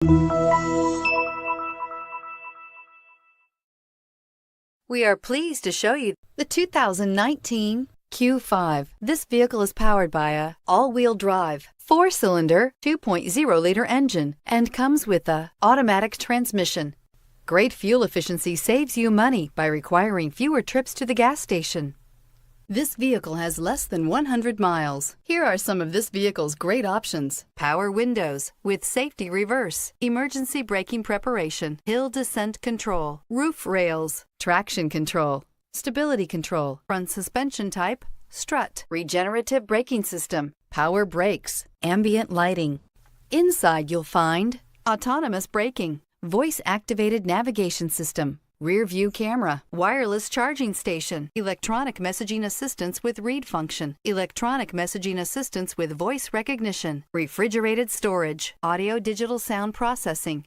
We are pleased to show you the 2019 Q5. This vehicle is powered by a all-wheel drive, 4-cylinder, 2.0-liter engine and comes with a automatic transmission. Great fuel efficiency saves you money by requiring fewer trips to the gas station. This vehicle has less than 100 miles. Here are some of this vehicle's great options: power windows with safety reverse, emergency braking preparation, hill descent control, roof rails, traction control, stability control, front suspension type, strut, regenerative braking system, power brakes, ambient lighting. Inside you'll find autonomous braking, voice-activated navigation system, rear view camera, wireless charging station, electronic messaging assistance with read function, electronic messaging assistance with voice recognition, refrigerated storage, audio digital sound processing,